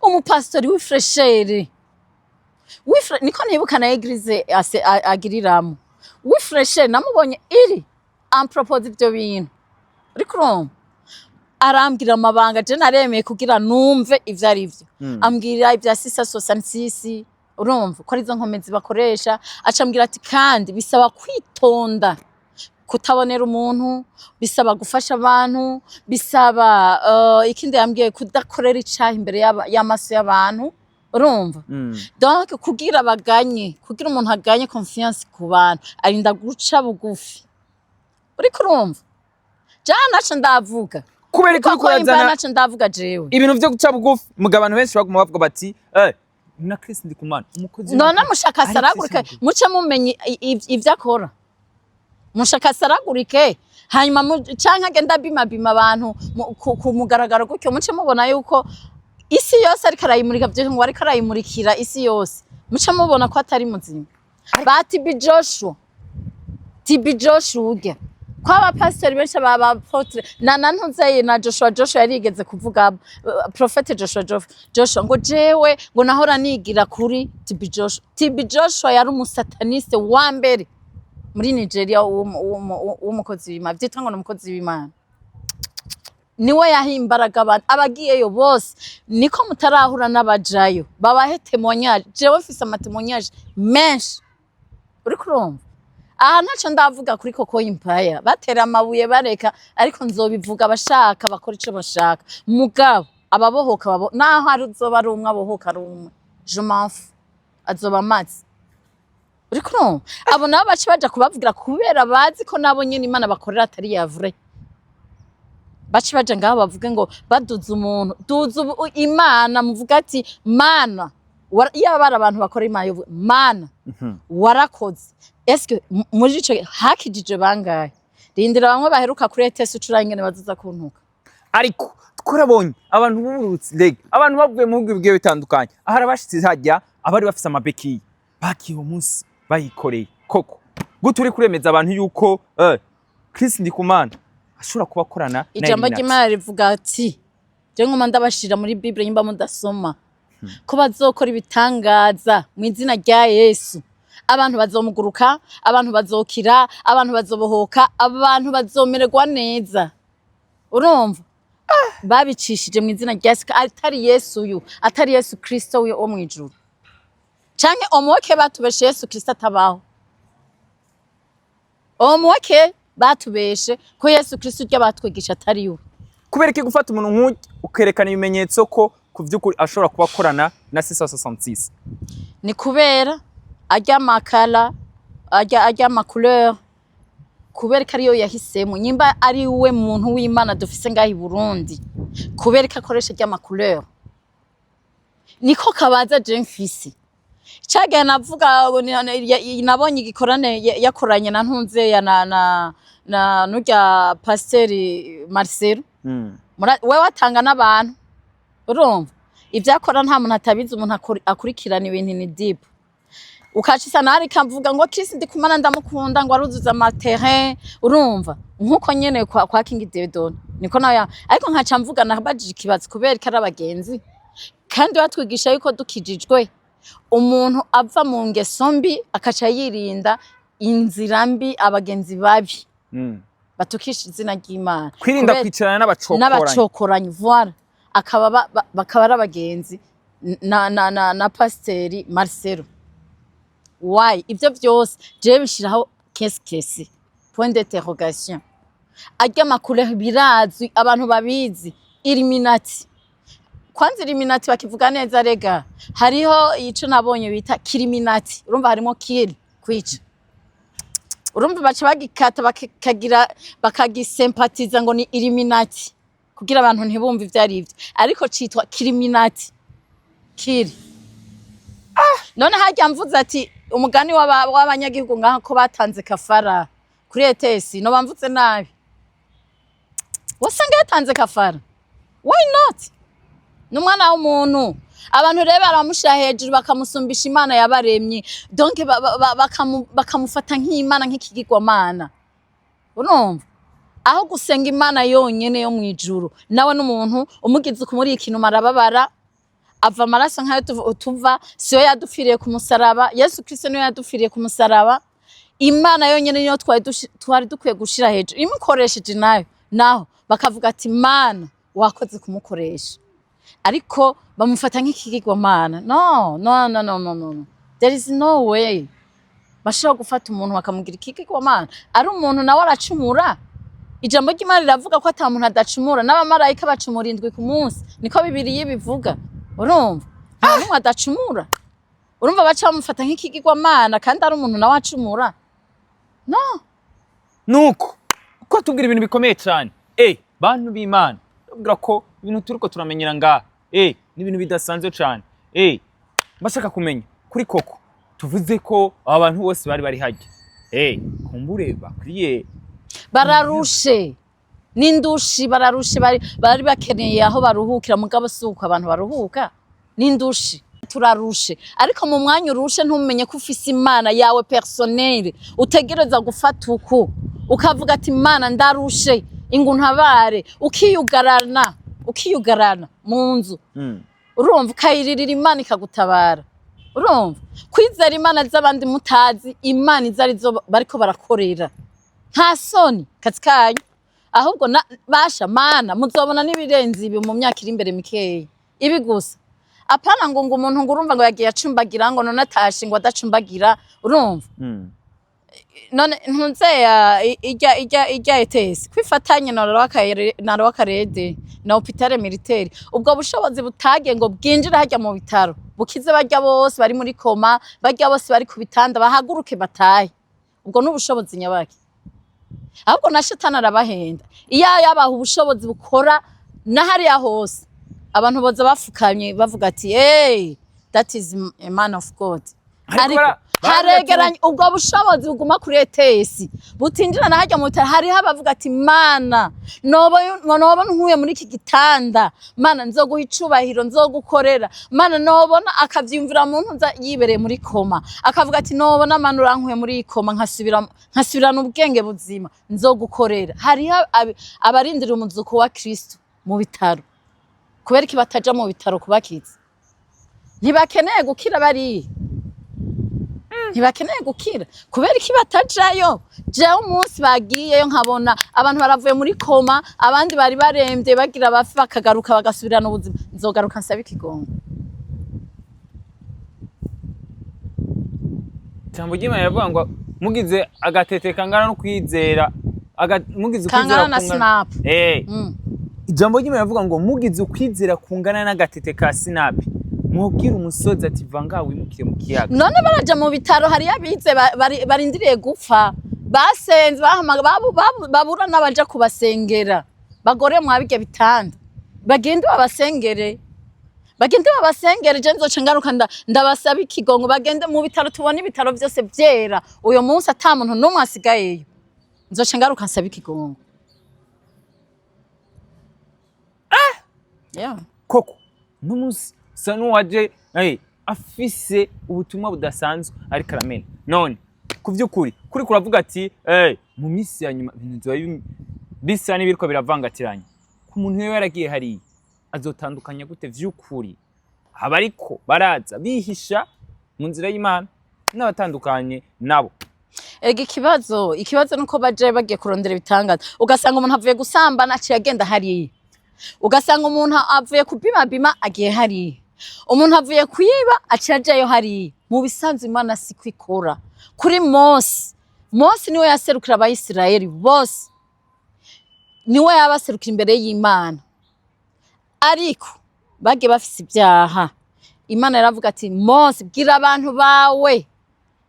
umupastori w'ifreshere niko nibuka na eglise agiriramo w'ifreshere namubonye iri ampropose ivyo bintu uri kurumva arambwira amabanga je naremeye kugira numve ivyo ari vyo ambwira ivya 666 urumva ko arizo nkomezi bakoresha acambwira ati kandi bisaba kwitonda kutabonera umuntu bisaba gufasha abantu bisaba ikindi yambwiye kudakorera icaha imbere y'amaso y'abantu urumva donc kugira umuntu aganye confiance ku bantu arinda guca bugufi uri kurumva jana naco ndavuga kubera ko kurazana naco ndavuga jewe ibintu vyo guca bugufi muga abantu benshi baguma bavuga bati na Chris NDIKUMANA umukozi none mushaka saragurike muce mumenye ivyo akora mushaka saragurike hanyuma canke agenda bima abantu ku mugaragaro gutyo muce mubona yuko isi yose ariko arayimurika byo ngo ariko arayimurikira isi yose muce mubona ko atari muzima bati Tibi Joshua urya kwa abapastori benshi aba apotre na ntunzeye na Joshua yarigeze kuvuga prophet Joshua ngo jewe ngo nahora nigira kuri Tibi Joshua yari umusataniste wa mbere muri Nigeria w'umukozi w'Imana byitwa ngo n'umukozi w'Imana niwe yahimbaraga abantu abagiyeyo bose niko mutarahura n'abajayo babahe témoignage jewe mfise amatémoignage menshi uri kurumva aha ntaco ndavuga kuri COCO Empire batera amabuye bareka ariko nzobivuga abashaka bakora ico bashaka mugabo ababohoka naho ari uzoba ari umwe abohoka ari umwe je m'en fous azoba amazi uri kurumva abo nabo baci baja kubavugira kubera bazi ko nabo nyene Imana bakorera atari ya vrai baci baja ngaho bavuge ngo baduza umuntu duza Imana muvuga ati Mana yabara abantu bakora Imana warakoze eske muri ico hakijije bangaye rindira bamwe baheruka kuri ETS ucurangene bazuza kuntuka ariko twarabonye abantu b'urutsi leg abantu bavuye mu bigiye bitandukanye ahara bashitse hajya abari bafise amabeki bakiye umunsi bayikoreye koko guturi kuremeza abantu yuko Chris NDIKUMANA ashobora kubakorana ijambo ry'Imana rivuga ati je nkoma ndabashira muri Bible nyimba mudasoma ko bazokora ibitangaza mu izina rya Yesu abantu bazomuguruka abantu bazokira abantu bazobohoka abantu bazomererwa neza urumva babicishije mu izina rya Yesu atari Yesu uyu atari Yesu Kristo wo mwijuru canke omwoke batubeshe Yesu Kristo atabaho omwoke batubeshe ko Yesu Kristo urya batwigisha atari yo kubera iki gufata umuntu nk'uyu ukerekana ibimenyetso ko kuvyukuri ashobora kubakorana na 666 ni kubera ajya makala ajya macouleur kubera ko ariyo yahisemo nyimba ari we muntu w'Imana dufise ngaho i Burundi kubera ko akoresha ajya macouleur niko kabaza je mfise cyagiye navuga nabonye igikorane yakoranye na ntunze ya na nurya pasiteri Marcel we watanga n'abantu urumva ibyakora nta muntu atabizi umuntu akurikirana ibintu ni deep ukacisa nari kamvuga ngo Chris NDIKUMANA ndamukunda ngo aruzuza amaterrain urumva nkuko nyene kwa King Deodon niko nayo ariko nkaca mvuga nabajije ikibazo kubera ko abagenzi kandi batwigisha yuko dukijijwe umuntu ava mu ngeso mbi akaca yirinda inzira mbi abagenzi babi batukisha izina ry'Imana kwirinda kwicarana n'abacokoranye voilà akaba bakaba abagenzi na pasiteri Marcel why ivyo byose je bishiraho kesi point d'interrogation ajya makuru birazwi abantu babizi Illuminati kwanza Illuminati bakivuga neza rega hariho ico nabonye bita Illuminati urumva harimo kill kwica urumva baca bagikata bakagira bakagisempatiza ngo ni Illuminati kugira abantu ntibumve ivyo ari ivyo ariko citwa Illuminati kill none hajya mvuze ati umugani w'abanyagihugu ngaho ko batanze kafara kuri ETS no bamvutse nabi wasanga yatanze kafara why not numwana w'umuntu abantu rero baramushira hejuru bakamusumbisha Imana yabaremye donc bakamufata nk'Imana nk'ikigirwamana urumva aho gusenga Imana yonyene yo mwijuru nawe n'umuntu umugize kumuri ikintu marababara ava amaraso nkayo tuva siyo yadupfiriye ku musaraba Yesu Kristo niyo yadupfiriye ku musaraba Imana yonyene niyo twari dukwiye gushira hejuru imukoresheje naho bakavuga ati Mana wakoze kumukoresha ariko bamufata nk'ikigirwamana no there is no way bashobora gufata umuntu bakamugira ikigirwamana ari umuntu nawe aracumura ijambo ry'Imana riravuga ko ata muntu adacumura n'abamarayika bacumura 7 ku munsi niko Bibiliya bivuga urumva nta numwe adacumura urumva baca bamufata nk'ikigirwamana kandi ari umuntu nawe acumura no nuko uko tubwira ibintu bikomeye cyane bantu b'Imana tubwira ko ibintu turiko turamenyera ngaha ni ibintu bidasanzwe cyane bashaka kumenya kuri COCO tuvuze ko abantu bose bari hajya kumbure bakwiye bararushe n'indushi bararushe bari bakeneye aho baruhukira mugabo suko abantu baruhuka n'indushi turarushe ariko mu mwanya urushe ntumenye ko ufise Imana yawe personnel utegereza gufata uko ukavuga ati Imana ndarushe inguntabare ukiyugarana mu nzu urumva ukayiririra Imana ikagutabara urumva kwizera Imana z'abandi mutazi Imana izarizo bariko barakorera nta soni kazikanyu ahubwo basha Mana muzobona nibirenzi ibi mu myaka iri imbere mikeyi ibi gusa apana ngo umuntu ngurumva ngo yagiye acumbagira ngo none atashe ngo adacumbagira urumva none ntunze ijya ETS kwifatanya na wakarede na hôpital militaire ubwo bushobozi butagiye ngo bwinjira hajya mu bitaro bukize bajya bose bari muri koma bajya bose bari ku bitanda bahaguruke batahe ubwo n'ubushobozi nyabaki ahubwo na shetani arabahenda iyo yabaha ubushobozi bukora na hariya hose abantu boza bafukamye bavuga ati that is a man of God ariko haregeranye ubwo bushobozi buguma kuri ETS butinjira na hajya mu bitaro hari habavuga ati Mana noba nkuye muri iki gitanda Mana nzoguha icubahiro nzogukorera Mana nobona akavyumvira mu ntuza yibereye muri koma akavuga ati nobona Mana urankuye muri koma nkasubirana ubwenge buzima nzogukorera hari abarindira umuzuko wa Kristo mu bitaro kubera ki bataja mu bitaro kubakiza ntibakeneye gukira bari ntibakeneye gukira kubera iki batajayo jewe umunsi bagiyeyo nkabona abantu baravuye muri koma abandi bari barembye bagira bafi bakagaruka bagasubirana ubuzima nzogaruka nsaba ikigongo Jambo ry'Imana yavuga ngo mugize agatete kangana no kwizera mugize kwizera na snap Jambo ry'Imana yavuga ngo mugize ukwizera kungana n'agatete ka snap mubwira umusozi ati vanga wimukire mu kiyaga none baraja mu bitaro hari yabize barindiriye gupfa basenze babura n'abaja kubasengera bagore mwabige bitanda bagende babasengere bagende babasengere je nzoca ngaruka ndabasaba ikigongo bagende mu bitaro tubone ibitaro byose byera uyo munsi ata muntu numwe asigayeyo nzoca ngaruka nsaba ikigongo yeah koko n'umunsi sa n'uwaje afise ubutumwa budasanzwe ari karamena none kuvyukuri kuri kuravuga ati mu misi ya nyuma ibintu bisa n'ibiriko biravangatiranye ku muntu wewe yaragiye hari azotandukanya gute vyukuri abariko baraza bihisha mu nzira y'Imana n'abatandukanye nabo ikibazo nuko baje bagiye kurondera ibitangaza ugasanga umuntu avuye gusambana aciye agenda hari ugasanga umuntu avuye kubima agiye hari umuntu avuye kuyiba aciye ajayo hari mu bisanzwe Imana sikwikora kuri Mose niwe yaserukira abayisirayeli bose niwe yabaserukira imbere y'Imana ariko bagiye bafise ibyaha Imana yaravuga ati Mose bwira abantu bawe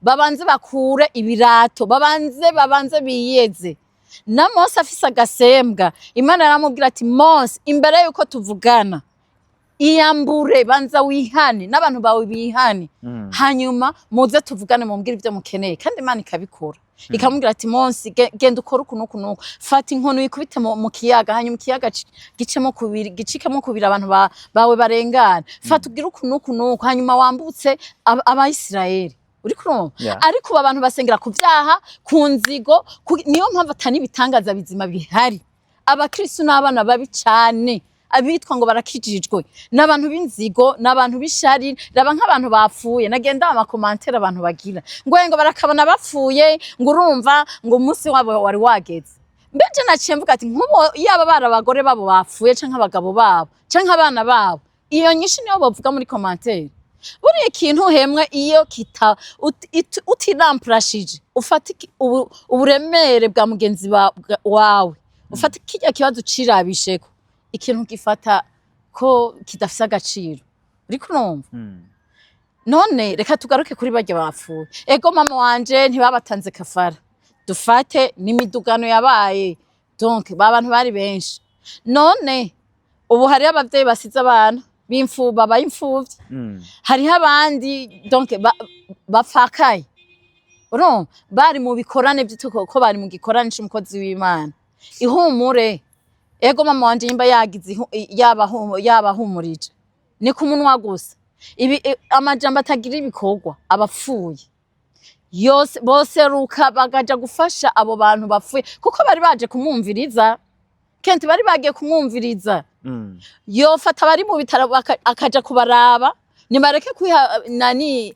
babanze bakure ibirato babanze biyeze na Mose afise agasembwa Imana yaramubwira ati Mose imbere yuko tuvugana iyambure banza wihane n'abantu bawe bihane hanyuma muze tuvugane mumbwira ibyo mukeneye kandi Imana ikabikora ikamubwira ati Mose genda ukora ukuntu fata inkono yikubite mu kiyaga hanyuma ikiyaga gicikemo kubiri abantu bawe barengana fata ubwira ukuntu hanyuma wambutse abayisirayeli uri kurumva ariko abantu basengera ku byaha ku nzigo niyo mpamvu atani bitangaza bizima bihari abakristo n'abana babi cyane abitwa ngo barakijijwe n'abantu b'inzigo n'abantu b'ishari raba nk'abantu bapfuye nagenda ama commentaire abantu bagira ngo barakabona bapfuye ngo urumva ngo umunsi wabo wari wageze mbeje naciye mvuga ati nkubo yaba barabagore babo bapfuye canke abagabo babo canke abana babo iyo nyinshi niyo bavuga muri commentaire buriye ikintu hemwe iyo utiramprashije ufata uburemere bwa mugenzi wawe ufata kijya kibazo cirabisheko ikintu gifata ko kidafise agaciro uri kurumva none reka tugaruke kuri barya bapfuye ego mama wanje ntibabatanze kafara dufate n'imidugano yabaye donc babantu bari benshi none ubu hari abavyeyi basize abana b'imfuvyi hariho abandi donc bapfakaye urumva bari mu bikorane by'uko bari mu gikorane cy'umukozi w'Imana ihumure ego mama wanje yimba yagize yabahumurije ni ku munwa gusa ibi amajambo atagira ibikorwa abapfuye yose bose ruka bagaja gufasha abo bantu bapfuye kuko bari baje kumwumviriza kenti bari bagiye kumwumviriza yofata bari mu bitaro akaja kubaraba nibareke kwiha nani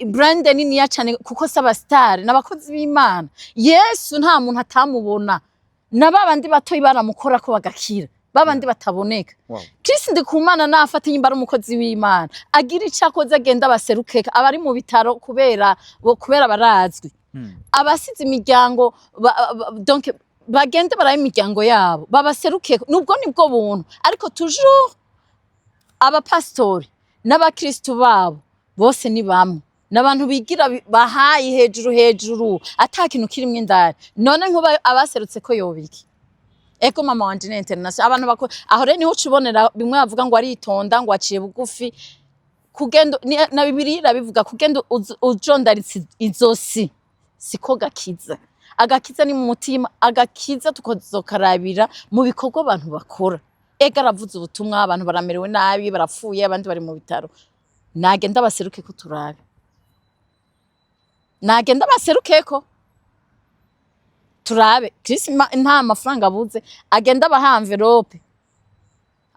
brand nini ya cyane kuko saba star n'abakozi b'Imana Yesu nta muntu atamubona nababandi batoyi baramukora ko bagakira babandi bataboneka Chris NDIKUMANA nafata imbara umukozi w'Imana agira icakoze agenda baseruke abari mu bitaro kubera barazwi abasize imiryango donc bagende baraye imiryango yabo babaseruke nubwo nibwo buntu ariko toujours abapastori n'abakristo babo bose ni bamwe n'abantu bigira bahaye hejuru atakintu kirimwe indari none nkuba abaserutse ko yobiki eko mama wanje ni international abantu bako aho rero niho ucibonera bimwe bavuga ngo aritonda ngo aciye bugufi kugendo na Bibiliya irabivuga kugendo ujondaritse izosi siko gakiza agakiza ni mu mutima agakiza tukozokarabira mu bikorwa abantu bakora ega aravuze ubutumwa abantu baramerewe nabi barapfuye abandi bari mu bitaro nagenda baseruke ko turabe nagenda baserukeko turabe Chris nta mafaranga abuze agenda baha envelope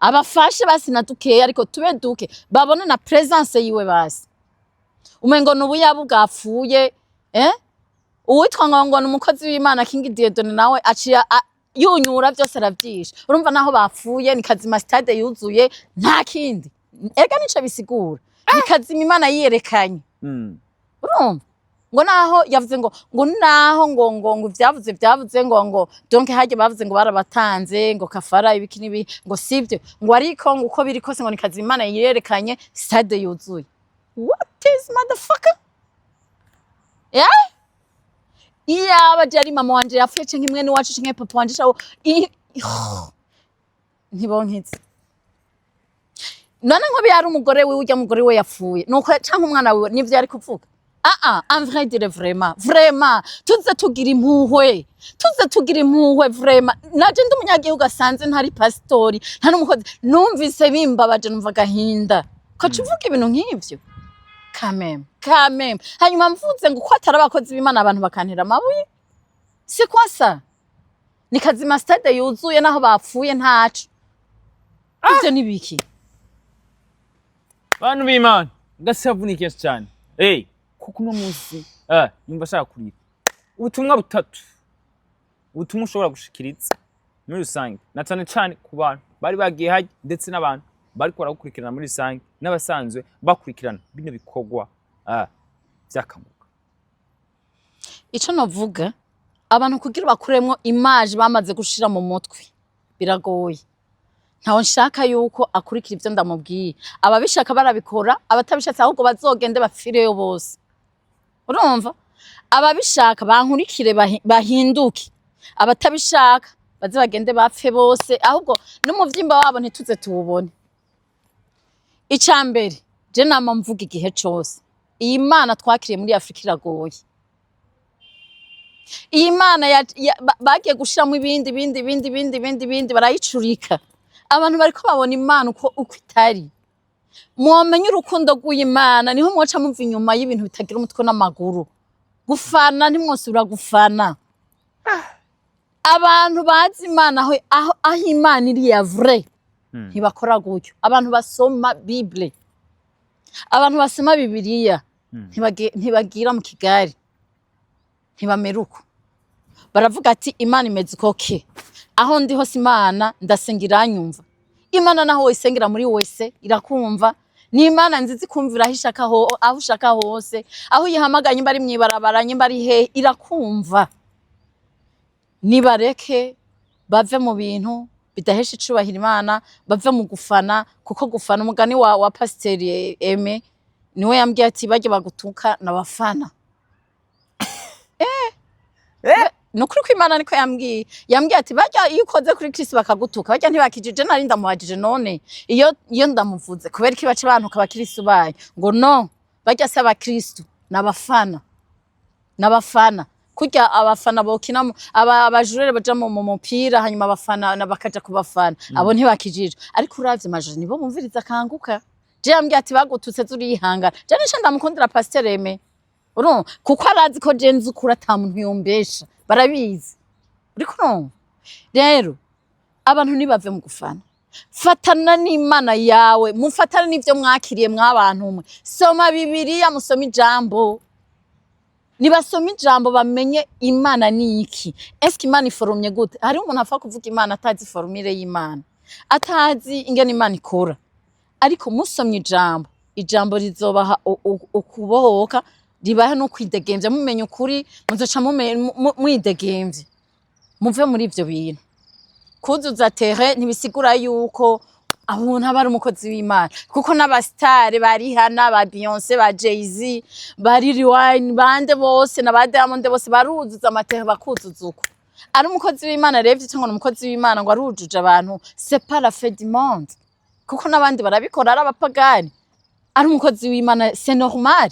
abafashe basi natukeye ariko tube duke babone na presence yiwe basi umengo nubuyabu bwapfuye uwitwa ngo n'umukozi w'Imana King Diedone nawe aciya yunyura byose aravyisha urumva naho bapfuye ni kazima stade yuzuye nta kindi ega nico bisigura ni kazima Imana yiyerekanye urumva ngo naho yavuze ngo naho ngo vyavuze ngo donc haje bavuze ngo barabatanze ngo kafara ibiki nibi ngo sivyo ngo ariko ngo uko biri kose ngo ni kazima Imana yiyerekanye stade yuzuye what is motherfucker iyaba jari mama wanje yapfuye canke imwe wacu canke papa wanje shawo ntibonkitse none nko byari umugore we ujya mugore we yapfuye nuko canke umwana we nivyo yari kuvuga en vrai dire vraiment tuze tugira impuhwe vraiment naje ndi umunyagihugu asanze ntari pastori nta n'umukozi numvise bimbabaje numva gahinda ko cuvuga ibintu nk'ivyo quand même hanyuma mvuze ngo ko atari abakozi b'Imana abantu bakantera amabuye c'est quoi ça ni kazima stade yuzuye naho bapfuye ntaco ivyo ni biki bantu b'Imana gasavunikiye cyane kuko no munsi nimba shaka kurira ubutumwa butatu ubutumwa ushobora gushikiriza muri rusange na cyane ku bantu bari bagiye haje ndetse n'abantu bari kora gukurikirana muri rusange n'abasanzwe bakurikirana bino bikogwa byakamuka. Ico novuga abantu kugira bakuremwo image bamaze gushira mu mutwe biragoye. Ntaho nshaka yuko akurikira ivyo ndamubwiye. Ababishaka barabikora, abatabishatse ahubwo bazogende bapfireyo bose. Urumva? Ababishaka bankurikire bahinduke. Abatabishaka baze bagende bapfe bose ahubwo n'umuvyimba wabo ntituze tuwubone. Icambere je nama mvuga igihe cose. Iyi Mana twakiriye muri Afrika iragoye. Iyi Mana bagiye gushiramo ibindi barayicurika. Abantu bariko babona Imana uko itari. Mumenye urukundo rw'Imana niho mwoca mumva inyuma y'ibintu bitagira umutwe n'amaguru. Gufana ntimwosubira gufana. Abantu bazi Imana aho Imana iri ya vrai. Ntibakora gutyo. Abantu basoma Bible. Abantu basoma Bibiliya ntibagira mu kigari. Ntibameruko. Baravuga ati Imana imeze koke. Aho ndi hose Imana ndasengira nyumva. Imana naho isengera muri wese irakumva. Ni Imana nzizi kumvira aho ushaka hose. Aho yihamaganye bari mwibarabara bari he irakumva. Nibareke bave mu bintu bidahesha icubahira Imana, bave mu gufana kuko gufana umugani wa Pasiteri Aime niwe yambwiye ati bajye bagutuka nabafana. Nukuri ko Imana niko yambwiye ati bajya iyo ukoze kuri Kristo bakagutuka bajya ntibakijije nari ndamuhagije none iyo ndamuvuze kubera iki bace abantu kabakristo baye ngo no bajya se abakristo nabafana kujya abafana bokinamo abajurere baja mu mupira hanyuma abafana nabakaja kubafana abo ntibakijije ariko uravye majoro nibo bumviriza kanguka je yambwiye ati bagututse zurihangana je nisha ndamukundira Pastor Aime kuko arazi ko je nzi ukura ata muntu yombesha barabizi uriko no rero abantu nibave mu gufana fatana n'Imana yawe mufatana n'ivyo mwakiriye mwabantu umwe soma Bibiliya musoma ijambo nibasoma ijambo bamenye Imana ni iki eske Imana iforumye gute hari umuntu afa kuvuga Imana atazi formule y'Imana atazi ingene Imana ikora ariko musomye ijambo rizobaha ukubohoka ribahe no kwidegemvya mumenye ukuri muzoca mwidegemvye muve muri ivyo bintu kuzuza terre ntibisigura yuko abuntu abari umukozi w'Imana kuko n'abastare bari hana ba Beyoncé ba Jay-Z bari Riwayne bande bose na ba Diamond bose baruzuza amatere bakuzuza uko ari umukozi w'Imana revye cyangwa umukozi w'Imana ngo arujuje abantu c'est pas la fin du monde kuko nabandi barabikora ari abapagani ari umukozi w'Imana c'est normal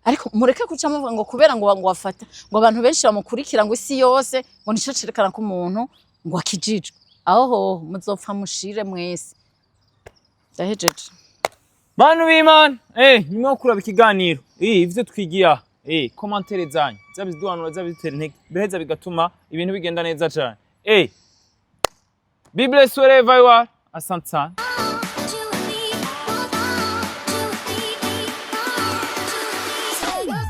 ariko mureke kuca muvuga ngo kubera ngo wafata ngo abantu benshi bamukurikira ngo isi yose ngo nico cerekana ko umuntu ngo akijijwe aho muzopfa mushire mwese ndahejeje bantu b'Imana nyuma yo kuraba ikiganiro ivyo twigiya commentaire zanyu zabiduhanura zabitera intege beheza bigatuma ibintu bigenda neza cyane Bible wherever you are asante sana